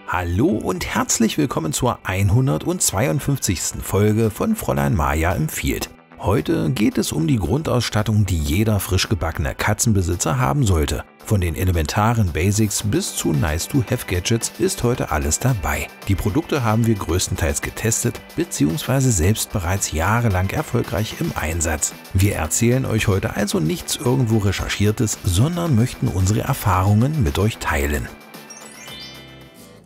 Hallo und herzlich willkommen zur 152. Folge von Fräulein Maja empfiehlt. Heute geht es um die Grundausstattung, die jeder frisch gebackene Katzenbesitzer haben sollte. Von den elementaren Basics bis zu Nice-to-have-Gadgets ist heute alles dabei. Die Produkte haben wir größtenteils getestet bzw. selbst bereits jahrelang erfolgreich im Einsatz. Wir erzählen euch heute also nichts irgendwo Recherchiertes, sondern möchten unsere Erfahrungen mit euch teilen.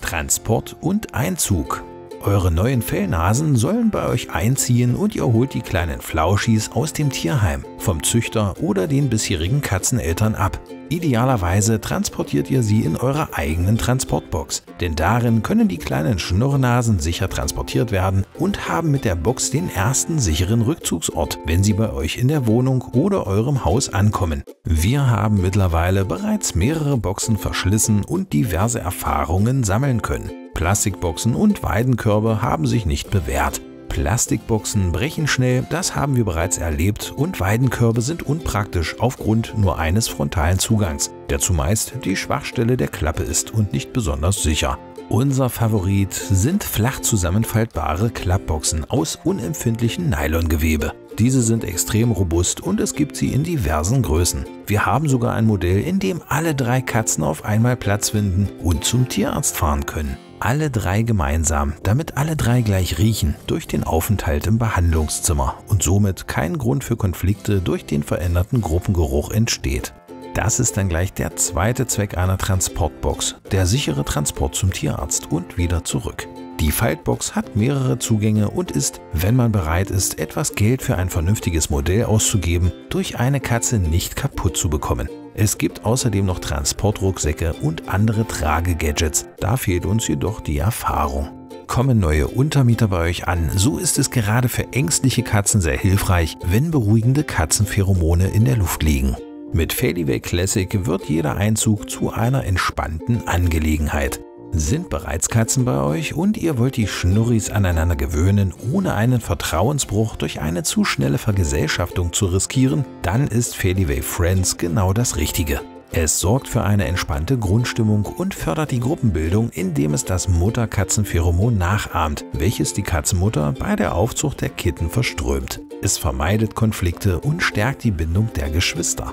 Transport und Einzug. Eure neuen Fellnasen sollen bei euch einziehen und ihr holt die kleinen Flauschis aus dem Tierheim, vom Züchter oder den bisherigen Katzeneltern ab. Idealerweise transportiert ihr sie in eurer eigenen Transportbox, denn darin können die kleinen Schnurrnasen sicher transportiert werden und haben mit der Box den ersten sicheren Rückzugsort, wenn sie bei euch in der Wohnung oder eurem Haus ankommen. Wir haben mittlerweile bereits mehrere Boxen verschlissen und diverse Erfahrungen sammeln können. Plastikboxen und Weidenkörbe haben sich nicht bewährt. Plastikboxen brechen schnell, das haben wir bereits erlebt, und Weidenkörbe sind unpraktisch aufgrund nur eines frontalen Zugangs, der zumeist die Schwachstelle der Klappe ist und nicht besonders sicher. Unser Favorit sind flach zusammenfaltbare Klappboxen aus unempfindlichem Nylongewebe. Diese sind extrem robust und es gibt sie in diversen Größen. Wir haben sogar ein Modell, in dem alle 3 Katzen auf einmal Platz finden und zum Tierarzt fahren können. Alle 3 gemeinsam, damit alle 3 gleich riechen durch den Aufenthalt im Behandlungszimmer und somit kein Grund für Konflikte durch den veränderten Gruppengeruch entsteht. Das ist dann gleich der zweite Zweck einer Transportbox, der sichere Transport zum Tierarzt und wieder zurück. Die Faltbox hat mehrere Zugänge und ist, wenn man bereit ist, etwas Geld für ein vernünftiges Modell auszugeben, durch eine Katze nicht kaputt zu bekommen. Es gibt außerdem noch Transportrucksäcke und andere Tragegadgets, da fehlt uns jedoch die Erfahrung. Kommen neue Untermieter bei euch an, so ist es gerade für ängstliche Katzen sehr hilfreich, wenn beruhigende Katzenpheromone in der Luft liegen. Mit Feliway Classic wird jeder Einzug zu einer entspannten Angelegenheit. Sind bereits Katzen bei euch und ihr wollt die Schnurris aneinander gewöhnen, ohne einen Vertrauensbruch durch eine zu schnelle Vergesellschaftung zu riskieren, dann ist Feliway Friends genau das Richtige. Es sorgt für eine entspannte Grundstimmung und fördert die Gruppenbildung, indem es das Mutterkatzenpheromon nachahmt, welches die Katzenmutter bei der Aufzucht der Kitten verströmt. Es vermeidet Konflikte und stärkt die Bindung der Geschwister.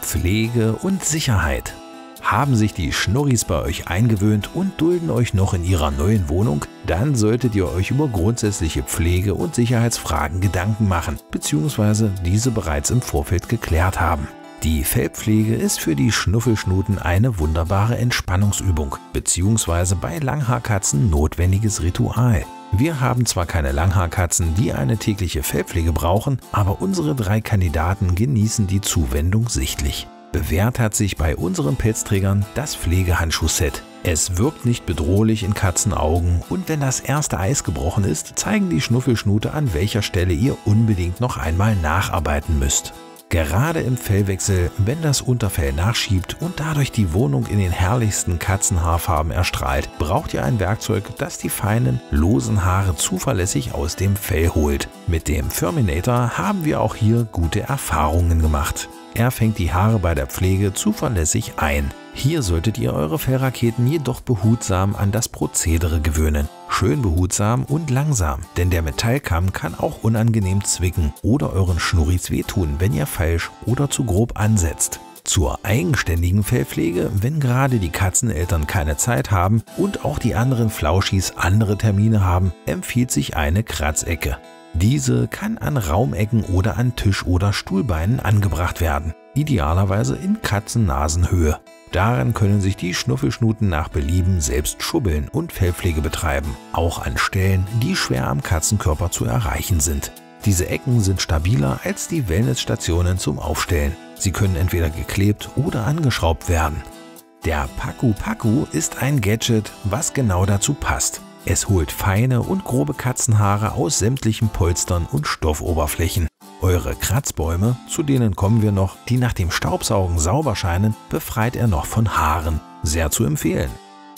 Pflege und Sicherheit. Haben sich die Schnurris bei euch eingewöhnt und dulden euch noch in ihrer neuen Wohnung, dann solltet ihr euch über grundsätzliche Pflege- und Sicherheitsfragen Gedanken machen bzw. diese bereits im Vorfeld geklärt haben. Die Fellpflege ist für die Schnuffelschnuten eine wunderbare Entspannungsübung bzw. bei Langhaarkatzen notwendiges Ritual. Wir haben zwar keine Langhaarkatzen, die eine tägliche Fellpflege brauchen, aber unsere 3 Kandidaten genießen die Zuwendung sichtlich. Bewährt hat sich bei unseren Pelzträgern das Pflegehandschuhset. Es wirkt nicht bedrohlich in Katzenaugen und wenn das erste Eis gebrochen ist, zeigen die Schnuffelschnute, an welcher Stelle ihr unbedingt noch einmal nacharbeiten müsst. Gerade im Fellwechsel, wenn das Unterfell nachschiebt und dadurch die Wohnung in den herrlichsten Katzenhaarfarben erstrahlt, braucht ihr ein Werkzeug, das die feinen, losen Haare zuverlässig aus dem Fell holt. Mit dem Furminator haben wir auch hier gute Erfahrungen gemacht. Er fängt die Haare bei der Pflege zuverlässig ein. Hier solltet ihr eure Fellraketen jedoch behutsam an das Prozedere gewöhnen. Schön behutsam und langsam, denn der Metallkamm kann auch unangenehm zwicken oder euren Schnurris wehtun, wenn ihr falsch oder zu grob ansetzt. Zur eigenständigen Fellpflege, wenn gerade die Katzeneltern keine Zeit haben und auch die anderen Flauschis andere Termine haben, empfiehlt sich eine Kratzecke. Diese kann an Raumecken oder an Tisch- oder Stuhlbeinen angebracht werden, idealerweise in Katzennasenhöhe. Daran können sich die Schnuffelschnuten nach Belieben selbst schubbeln und Fellpflege betreiben, auch an Stellen, die schwer am Katzenkörper zu erreichen sind. Diese Ecken sind stabiler als die Wellnessstationen zum Aufstellen. Sie können entweder geklebt oder angeschraubt werden. Der Paku Paku ist ein Gadget, was genau dazu passt. Es holt feine und grobe Katzenhaare aus sämtlichen Polstern und Stoffoberflächen. Eure Kratzbäume, zu denen kommen wir noch, die nach dem Staubsaugen sauber scheinen, befreit er noch von Haaren. Sehr zu empfehlen.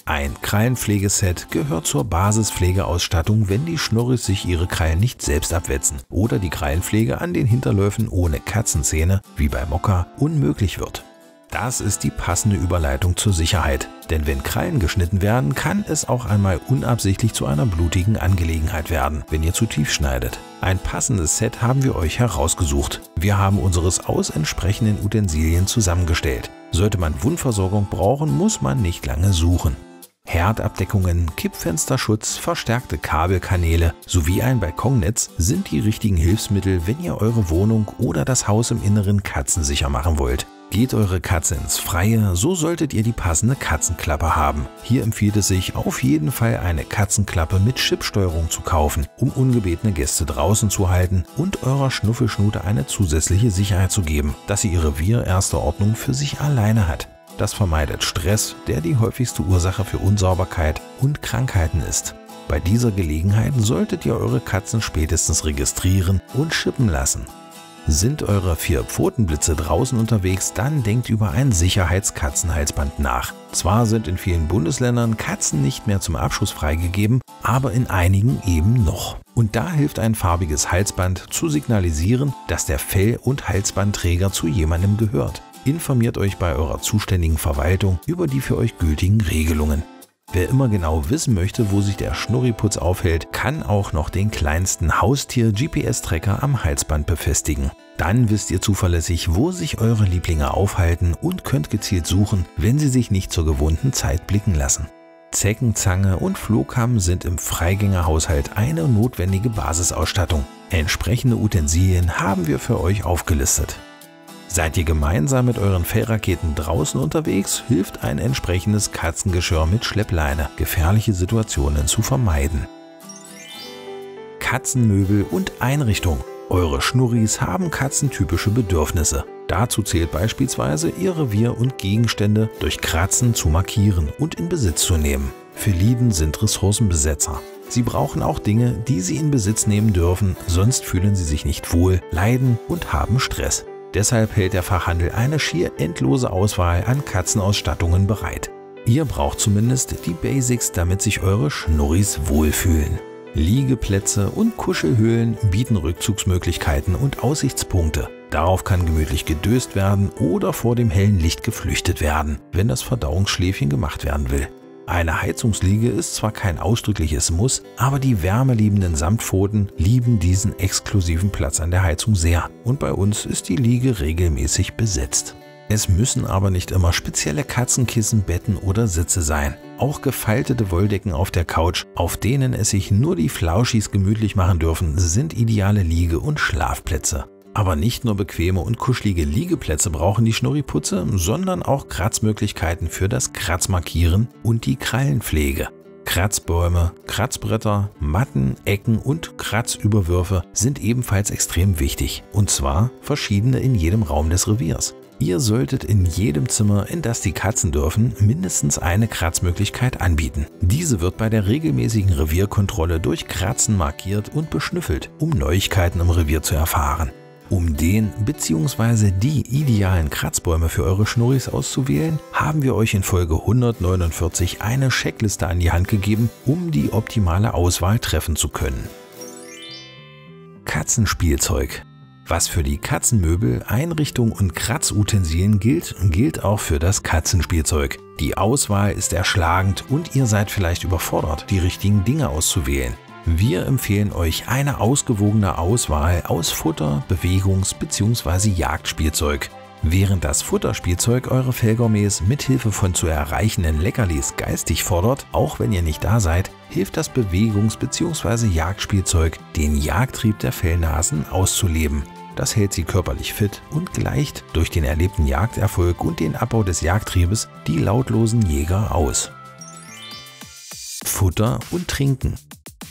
Ein Krallenpflegeset gehört zur Basispflegeausstattung, wenn die Schnurris sich ihre Krallen nicht selbst abwetzen oder die Krallenpflege an den Hinterläufen ohne Katzenzähne, wie bei Mokka, unmöglich wird. Das ist die passende Überleitung zur Sicherheit, denn wenn Krallen geschnitten werden, kann es auch einmal unabsichtlich zu einer blutigen Angelegenheit werden, wenn ihr zu tief schneidet. Ein passendes Set haben wir euch herausgesucht. Wir haben unseres aus entsprechenden Utensilien zusammengestellt. Sollte man Wundversorgung brauchen, muss man nicht lange suchen. Herdabdeckungen, Kippfensterschutz, verstärkte Kabelkanäle sowie ein Balkonnetz sind die richtigen Hilfsmittel, wenn ihr eure Wohnung oder das Haus im Inneren katzensicher machen wollt. Geht eure Katze ins Freie, so solltet ihr die passende Katzenklappe haben. Hier empfiehlt es sich, auf jeden Fall eine Katzenklappe mit Chipsteuerung zu kaufen, um ungebetene Gäste draußen zu halten und eurer Schnuffelschnute eine zusätzliche Sicherheit zu geben, dass sie ihr Revier erster Ordnung für sich alleine hat. Das vermeidet Stress, der die häufigste Ursache für Unsauberkeit und Krankheiten ist. Bei dieser Gelegenheit solltet ihr eure Katzen spätestens registrieren und chippen lassen. Sind eure 4 Pfotenblitze draußen unterwegs, dann denkt über ein Sicherheitskatzenhalsband nach. Zwar sind in vielen Bundesländern Katzen nicht mehr zum Abschuss freigegeben, aber in einigen eben noch. Und da hilft ein farbiges Halsband zu signalisieren, dass der Fell- und Halsbandträger zu jemandem gehört. Informiert euch bei eurer zuständigen Verwaltung über die für euch gültigen Regelungen. Wer immer genau wissen möchte, wo sich der Schnurriputz aufhält, kann auch noch den kleinsten Haustier-GPS-Tracker am Halsband befestigen. Dann wisst ihr zuverlässig, wo sich eure Lieblinge aufhalten und könnt gezielt suchen, wenn sie sich nicht zur gewohnten Zeit blicken lassen. Zeckenzange und Flohkamm sind im Freigängerhaushalt eine notwendige Basisausstattung. Entsprechende Utensilien haben wir für euch aufgelistet. Seid ihr gemeinsam mit euren Fellraketen draußen unterwegs, hilft ein entsprechendes Katzengeschirr mit Schleppleine, gefährliche Situationen zu vermeiden. Katzenmöbel und Einrichtung. Eure Schnurris haben katzentypische Bedürfnisse. Dazu zählt beispielsweise, ihr Revier und Gegenstände durch Kratzen zu markieren und in Besitz zu nehmen. Feliden sind Ressourcenbesetzer. Sie brauchen auch Dinge, die sie in Besitz nehmen dürfen, sonst fühlen sie sich nicht wohl, leiden und haben Stress. Deshalb hält der Fachhandel eine schier endlose Auswahl an Katzenausstattungen bereit. Ihr braucht zumindest die Basics, damit sich eure Schnurris wohlfühlen. Liegeplätze und Kuschelhöhlen bieten Rückzugsmöglichkeiten und Aussichtspunkte. Darauf kann gemütlich gedöst werden oder vor dem hellen Licht geflüchtet werden, wenn das Verdauungsschläfchen gemacht werden will. Eine Heizungsliege ist zwar kein ausdrückliches Muss, aber die wärmeliebenden Samtpfoten lieben diesen exklusiven Platz an der Heizung sehr und bei uns ist die Liege regelmäßig besetzt. Es müssen aber nicht immer spezielle Katzenkissen, Betten oder Sitze sein. Auch gefaltete Wolldecken auf der Couch, auf denen es sich nur die Flauschis gemütlich machen dürfen, sind ideale Liege- und Schlafplätze. Aber nicht nur bequeme und kuschelige Liegeplätze brauchen die Schnurriputze, sondern auch Kratzmöglichkeiten für das Kratzmarkieren und die Krallenpflege. Kratzbäume, Kratzbretter, Matten, Ecken und Kratzüberwürfe sind ebenfalls extrem wichtig, und zwar verschiedene in jedem Raum des Reviers. Ihr solltet in jedem Zimmer, in das die Katzen dürfen, mindestens eine Kratzmöglichkeit anbieten. Diese wird bei der regelmäßigen Revierkontrolle durch Kratzen markiert und beschnüffelt, um Neuigkeiten im Revier zu erfahren. Um den bzw. die idealen Kratzbäume für eure Schnurris auszuwählen, haben wir euch in Folge 149 eine Checkliste an die Hand gegeben, um die optimale Auswahl treffen zu können. Katzenspielzeug. Was für die Katzenmöbel, Einrichtung und Kratzutensilien gilt, gilt auch für das Katzenspielzeug. Die Auswahl ist erschlagend und ihr seid vielleicht überfordert, die richtigen Dinge auszuwählen. Wir empfehlen euch eine ausgewogene Auswahl aus Futter-, Bewegungs- bzw. Jagdspielzeug. Während das Futterspielzeug eure Fellgourmets mithilfe von zu erreichenden Leckerlis geistig fordert, auch wenn ihr nicht da seid, hilft das Bewegungs- bzw. Jagdspielzeug, den Jagdtrieb der Fellnasen auszuleben. Das hält sie körperlich fit und gleicht durch den erlebten Jagderfolg und den Abbau des Jagdtriebes die lautlosen Jäger aus. Futter und Trinken.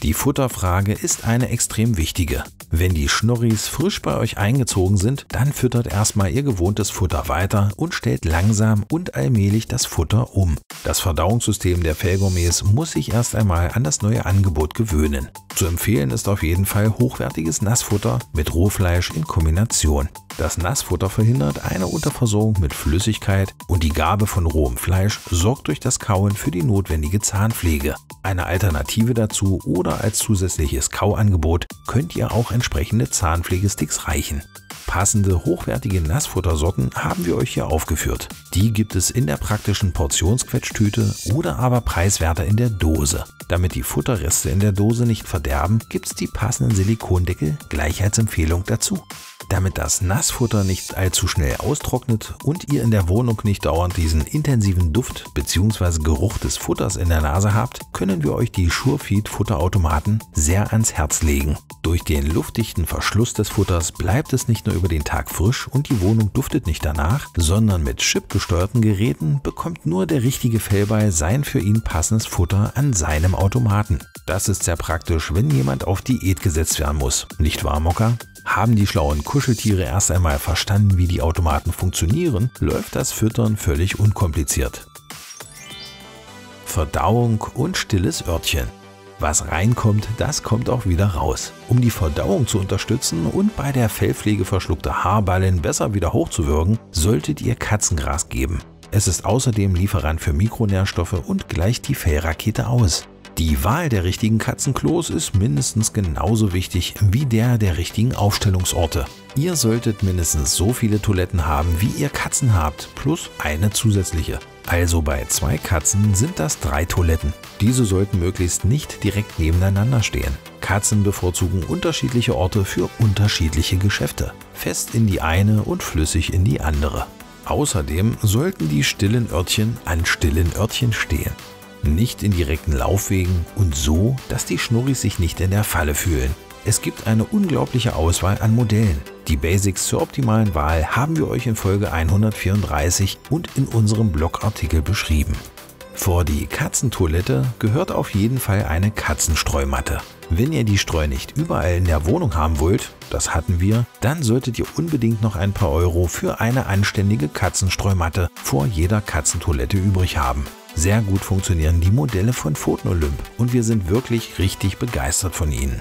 Die Futterfrage ist eine extrem wichtige. Wenn die Schnurris frisch bei euch eingezogen sind, dann füttert erstmal ihr gewohntes Futter weiter und stellt langsam und allmählich das Futter um. Das Verdauungssystem der Fellgourmets muss sich erst einmal an das neue Angebot gewöhnen. Zu empfehlen ist auf jeden Fall hochwertiges Nassfutter mit Rohfleisch in Kombination. Das Nassfutter verhindert eine Unterversorgung mit Flüssigkeit und die Gabe von rohem Fleisch sorgt durch das Kauen für die notwendige Zahnpflege. Eine Alternative dazu oder als zusätzliches Kauangebot könnt ihr auch entsprechende Zahnpflegesticks reichen. Passende, hochwertige Nassfuttersorten haben wir euch hier aufgeführt. Die gibt es in der praktischen Portionsquetschtüte oder aber preiswerter in der Dose. Damit die Futterreste in der Dose nicht verderben, gibt es die passenden Silikondeckel gleich als Empfehlung dazu. Damit das Nassfutter nicht allzu schnell austrocknet und ihr in der Wohnung nicht dauernd diesen intensiven Duft bzw. Geruch des Futters in der Nase habt, können wir euch die Surefeed Futterautomaten sehr ans Herz legen. Durch den luftdichten Verschluss des Futters bleibt es nicht nur über den Tag frisch und die Wohnung duftet nicht danach, sondern mit chipgesteuerten Geräten bekommt nur der richtige Fellbei sein für ihn passendes Futter an seinem Automaten. Das ist sehr praktisch, wenn jemand auf Diät gesetzt werden muss. Nicht wahr, Mokka? Haben die schlauen Kuscheltiere erst einmal verstanden, wie die Automaten funktionieren, läuft das Füttern völlig unkompliziert. Verdauung und stilles Örtchen. Was reinkommt, das kommt auch wieder raus. Um die Verdauung zu unterstützen und bei der Fellpflege verschluckte Haarballen besser wieder hochzuwirken, solltet ihr Katzengras geben. Es ist außerdem Lieferant für Mikronährstoffe und gleicht die Fellrakete aus. Die Wahl der richtigen Katzenklos ist mindestens genauso wichtig wie der richtigen Aufstellungsorte. Ihr solltet mindestens so viele Toiletten haben, wie ihr Katzen habt, plus eine zusätzliche. Also bei 2 Katzen sind das 3 Toiletten. Diese sollten möglichst nicht direkt nebeneinander stehen. Katzen bevorzugen unterschiedliche Orte für unterschiedliche Geschäfte. Fest in die eine und flüssig in die andere. Außerdem sollten die stillen Örtchen an stillen Örtchen stehen. Nicht in direkten Laufwegen und so, dass die Schnurris sich nicht in der Falle fühlen. Es gibt eine unglaubliche Auswahl an Modellen. Die Basics zur optimalen Wahl haben wir euch in Folge 134 und in unserem Blogartikel beschrieben. Vor die Katzentoilette gehört auf jeden Fall eine Katzenstreumatte. Wenn ihr die Streu nicht überall in der Wohnung haben wollt, das hatten wir, dann solltet ihr unbedingt noch ein paar Euro für eine anständige Katzenstreumatte vor jeder Katzentoilette übrig haben. Sehr gut funktionieren die Modelle von Pfoten-Olymp und wir sind wirklich richtig begeistert von ihnen.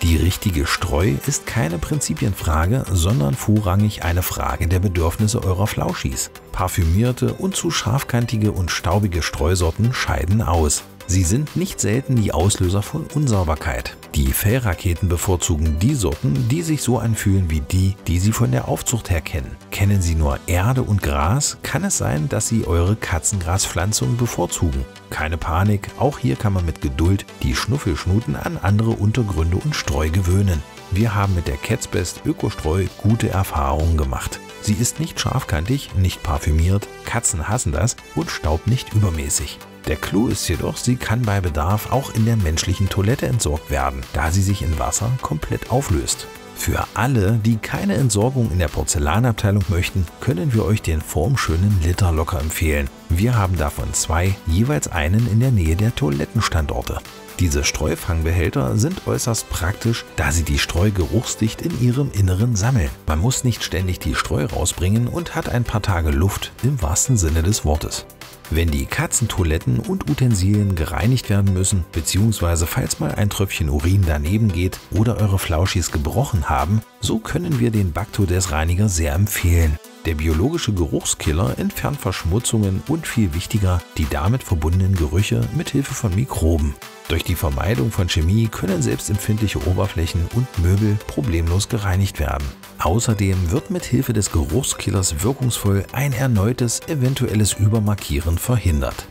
Die richtige Streu ist keine Prinzipienfrage, sondern vorrangig eine Frage der Bedürfnisse eurer Flauschis. Parfümierte und zu scharfkantige und staubige Streusorten scheiden aus. Sie sind nicht selten die Auslöser von Unsauberkeit. Die Fellraketen bevorzugen die Sorten, die sich so anfühlen wie die, die sie von der Aufzucht her kennen. Kennen sie nur Erde und Gras, kann es sein, dass sie eure Katzengraspflanzung bevorzugen. Keine Panik, auch hier kann man mit Geduld die Schnuffelschnuten an andere Untergründe und Streu gewöhnen. Wir haben mit der Cats Best Ökostreu gute Erfahrungen gemacht. Sie ist nicht scharfkantig, nicht parfümiert, Katzen hassen das und staubt nicht übermäßig. Der Clou ist jedoch, sie kann bei Bedarf auch in der menschlichen Toilette entsorgt werden, da sie sich in Wasser komplett auflöst. Für alle, die keine Entsorgung in der Porzellanabteilung möchten, können wir euch den formschönen Literlocker empfehlen. Wir haben davon 2, jeweils einen in der Nähe der Toilettenstandorte. Diese Streufangbehälter sind äußerst praktisch, da sie die Streu geruchsdicht in ihrem Inneren sammeln. Man muss nicht ständig die Streu rausbringen und hat ein paar Tage Luft im wahrsten Sinne des Wortes. Wenn die Katzentoiletten und Utensilien gereinigt werden müssen, beziehungsweise falls mal ein Tröpfchen Urin daneben geht oder eure Flauschis gebrochen haben, so können wir den Bactodes-Reiniger sehr empfehlen. Der biologische Geruchskiller entfernt Verschmutzungen und viel wichtiger, die damit verbundenen Gerüche mit Hilfe von Mikroben. Durch die Vermeidung von Chemie können selbst empfindliche Oberflächen und Möbel problemlos gereinigt werden. Außerdem wird mit Hilfe des Geruchskillers wirkungsvoll ein erneutes, eventuelles Übermarkieren verhindert.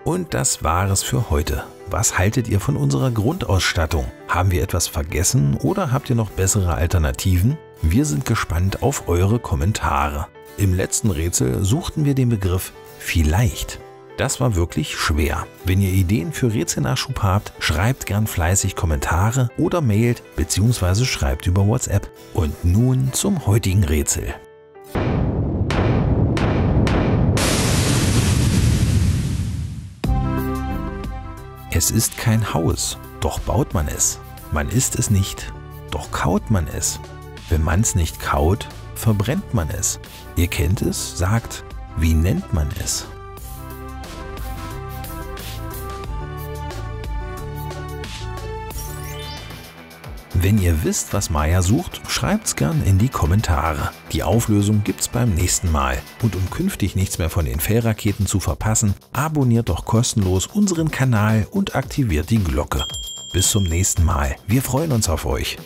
Und das war es für heute. Was haltet ihr von unserer Grundausstattung? Haben wir etwas vergessen oder habt ihr noch bessere Alternativen? Wir sind gespannt auf eure Kommentare. Im letzten Rätsel suchten wir den Begriff vielleicht. Das war wirklich schwer. Wenn ihr Ideen für Rätselnachschub habt, schreibt gern fleißig Kommentare oder mailt bzw. schreibt über WhatsApp. Und nun zum heutigen Rätsel. Es ist kein Haus, doch baut man es. Man isst es nicht, doch kaut man es. Wenn man's nicht kaut, verbrennt man es. Ihr kennt es, sagt, wie nennt man es? Wenn ihr wisst, was Maya sucht, schreibt's gern in die Kommentare. Die Auflösung gibt's beim nächsten Mal. Und um künftig nichts mehr von den Fellraketen zu verpassen, abonniert doch kostenlos unseren Kanal und aktiviert die Glocke. Bis zum nächsten Mal. Wir freuen uns auf euch.